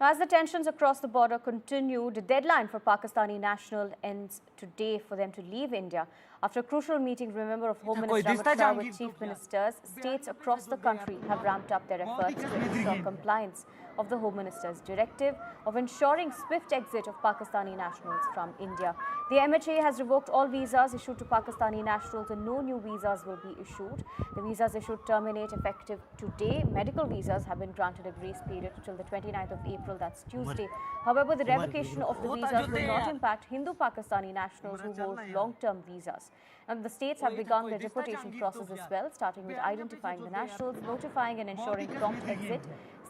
As the tensions across the border continue, the deadline for Pakistani national ends today for them to leave India. After a crucial meeting, remember, of Home Minister Amit Shah with chief ministers, states across the country have ramped up their efforts to ensure compliance of the Home Minister's directive of ensuring swift exit of Pakistani nationals from India. The MHA has revoked all visas issued to Pakistani nationals and no new visas will be issued. The visas issued terminate effective today. Medical visas have been granted a grace period till the 29th of April, that's Tuesday. However, the revocation of the visas will not impact Hindu Pakistani nationals who hold long-term visas. And the states have begun the deportation process as well, starting with identifying the nationals, notifying and ensuring prompt exit.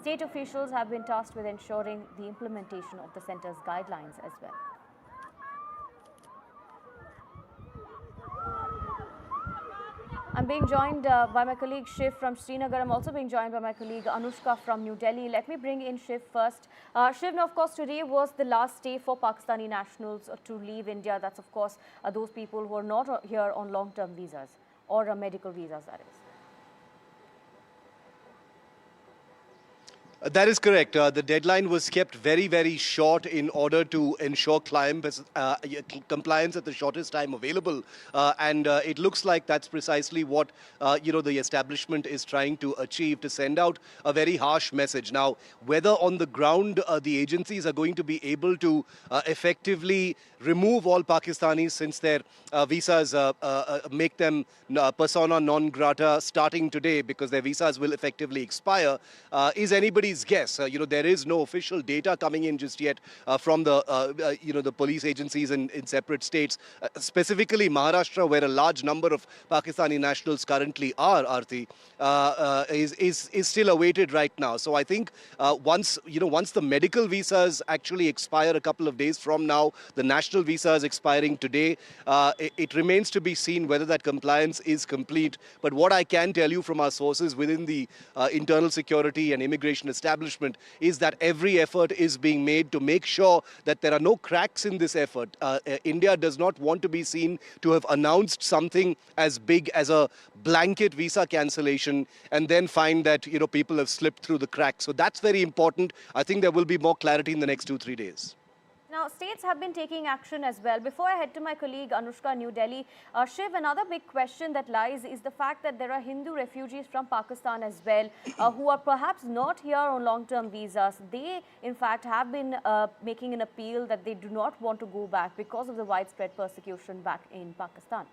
State officials have been tasked with ensuring the implementation of the centre's guidelines as well. I'm being joined by my colleague Shiv from Srinagar. I'm also being joined by my colleague Anushka from New Delhi. Let me bring in Shiv first. Shiv, now of course today was the last day for Pakistani nationals to leave India. That's of course those people who are not here on long-term visas or medical visas, that is. That is correct. The deadline was kept very, very short in order to ensure compliance at the shortest time available. And it looks like that's precisely what, the establishment is trying to achieve, to send out a very harsh message. Now, whether on the ground the agencies are going to be able to effectively remove all Pakistanis since their visas make them persona non grata starting today because their visas will effectively expire, is anybody's guess. There is no official data coming in just yet from the, the police agencies in separate states, specifically Maharashtra, where a large number of Pakistani nationals currently are, Aarti, is still awaited right now. So I think once the medical visas actually expire a couple of days from now, the national visa is expiring today, it remains to be seen whether that compliance is complete. But what I can tell you from our sources within the internal security and immigration establishment is that every effort is being made to make sure that there are no cracks in this effort. India does not want to be seen to have announced something as big as a blanket visa cancellation and then find that people have slipped through the cracks. So that's very important. I think there will be more clarity in the next 2-3 days. Now, states have been taking action as well. Before I head to my colleague Anushka, New Delhi, Shiv, another big question that lies is the fact that there are Hindu refugees from Pakistan as well who are perhaps not here on long-term visas. They, in fact, have been making an appeal that they do not want to go back because of the widespread persecution back in Pakistan.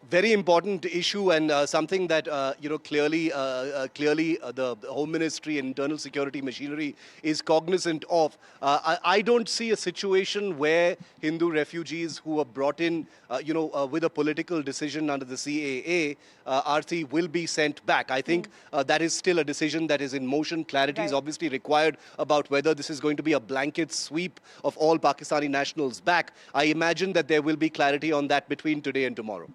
Very important issue and something that clearly the Home Ministry and internal security machinery is cognizant of. I don't see a situation where Hindu refugees who are brought in with a political decision under the CAA, Aarti, will be sent back. I think that is still a decision that is in motion. Clarity is obviously required about whether this is going to be a blanket sweep of all Pakistani nationals back. I imagine that there will be clarity on that between today and tomorrow.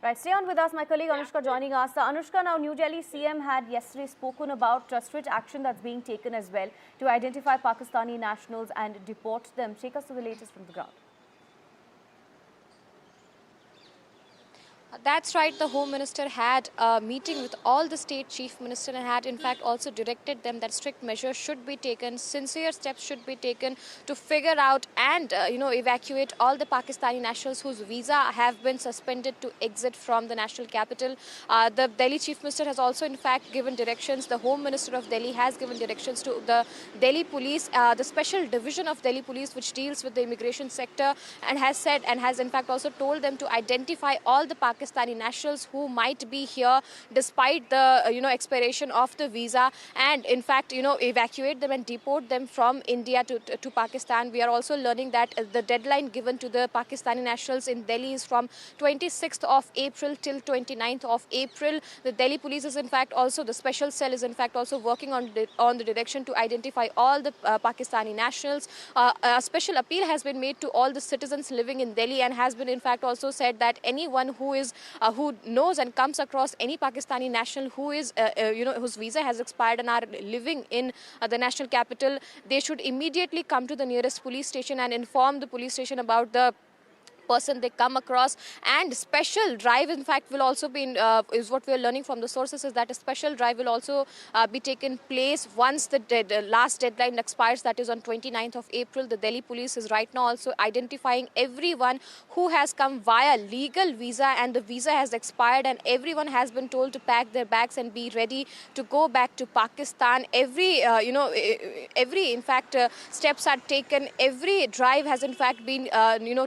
Right, stay on with us. My colleague Anushka joining us. Anushka, now New Delhi CM had yesterday spoken about strict action that's being taken as well to identify Pakistani nationals and deport them. Take us to the latest from the ground. That's right. The Home Minister had a meeting with all the state chief ministers and had in fact also directed them that strict measures should be taken, sincere steps should be taken to figure out and evacuate all the Pakistani nationals whose visa have been suspended to exit from the national capital. The Delhi chief minister has also in fact given directions. The Home Minister of Delhi has given directions to the Delhi police, the special division of Delhi police which deals with the immigration sector, and has said and has in fact also told them to identify all the Pakistani nationals who might be here despite the expiration of the visa, and in fact evacuate them and deport them from India to Pakistan. We are also learning that the deadline given to the Pakistani nationals in Delhi is from 26th of April till 29th of April. The Delhi police is in fact also, the special cell is in fact also working on the direction to identify all the Pakistani nationals. A special appeal has been made to all the citizens living in Delhi and has been in fact also said that anyone who knows and comes across any Pakistani national who is whose visa has expired and are living in the national capital, they should immediately come to the nearest police station and inform the police station about the person they come across. And special drive, in fact, will also be, is what we are learning from the sources, is that a special drive will also be taken place once the last deadline expires, that is on 29th of April. The Delhi police is right now also identifying everyone who has come via legal visa and the visa has expired, and everyone has been told to pack their bags and be ready to go back to Pakistan. Every in fact steps are taken. Every drive has in fact been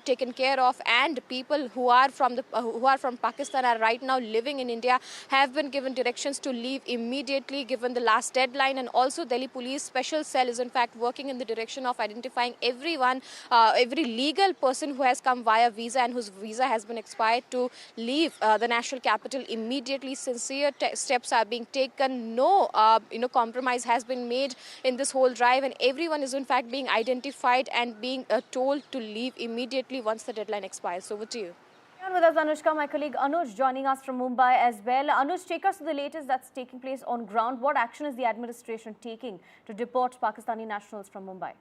taken care of, and people who are from Pakistan are right now living in India have been given directions to leave immediately given the last deadline. And also Delhi police special cell is in fact working in the direction of identifying everyone, every legal person who has come via visa and whose visa has been expired, to leave the national capital immediately. Sincere steps are being taken. No compromise has been made in this whole drive, and everyone is in fact being identified and being told to leave immediately once the deadline expires. Over to you. And with us, Anushka, my colleague Anuj joining us from Mumbai as well. Anuj, take us to the latest that's taking place on ground. What action is the administration taking to deport Pakistani nationals from Mumbai?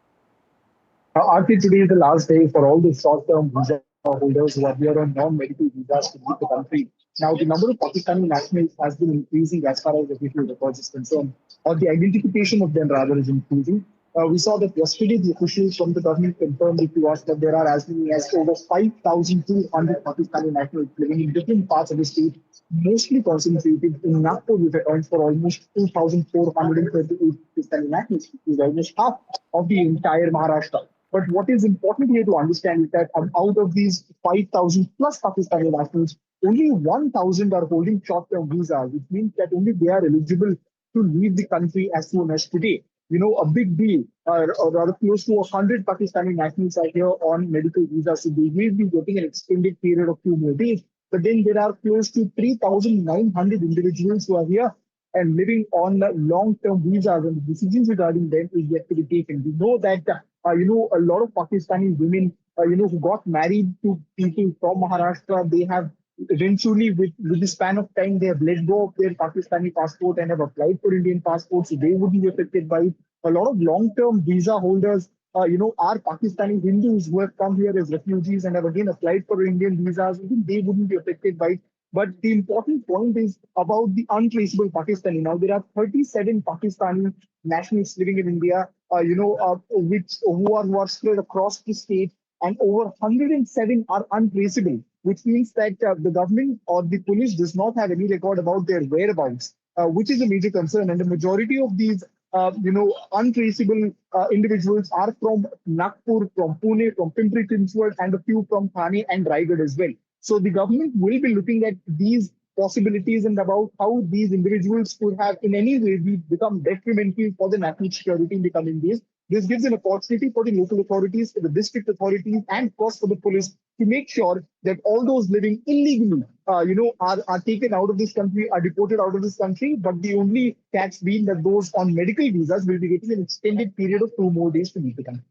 Aarti, today is the last day for all the short-term visa holders who are here on non-medical visas to leave the country. Now, the number of Pakistani nationals has been increasing as far as official records is concerned, or the identification of them rather is increasing. We saw that yesterday the officials from the government confirmed to us that there are as many as over 5,200 Pakistani nationals living in different parts of the state, mostly concentrated in Nagpur, which accounts for almost 2,438 Pakistani nationals, which is almost half of the entire Maharashtra. But what is important here to understand is that out of these 5,000 plus Pakistani nationals, only 1,000 are holding short-term visas, which means that only they are eligible to leave the country as soon as today. A big deal, or rather close to 100 Pakistani nationals are here on medical visas, so they will be getting an extended period of 2 more days. But then there are close to 3,900 individuals who are here and living on long-term visas, and the decisions regarding them is yet to be taken. We know that, a lot of Pakistani women, who got married to people from Maharashtra, they have eventually, with the span of time, they have let go of their Pakistani passport and have applied for Indian passports, so they wouldn't be affected by it. A lot of long-term visa holders, are Pakistani Hindus who have come here as refugees and have again applied for Indian visas. Even they wouldn't be affected by it. But the important point is about the untraceable Pakistani. Now, there are 37 Pakistani nationals living in India, who are spread across the state, and over 107 are untraceable, which means that the government or the police does not have any record about their whereabouts, which is a major concern. And the majority of these, untraceable individuals are from Nagpur, from Pune, from Pimpri-Chinchwad, and a few from Thane and Raigad as well. So the government will be looking at these possibilities and about how these individuals could have in any way become detrimental for the national security in the coming days. This gives an opportunity for the local authorities, for the district authorities, and of course for the police to make sure that all those living illegally, are taken out of this country, are deported out of this country. But the only catch being that those on medical visas will be getting an extended period of 2 more days to leave the country.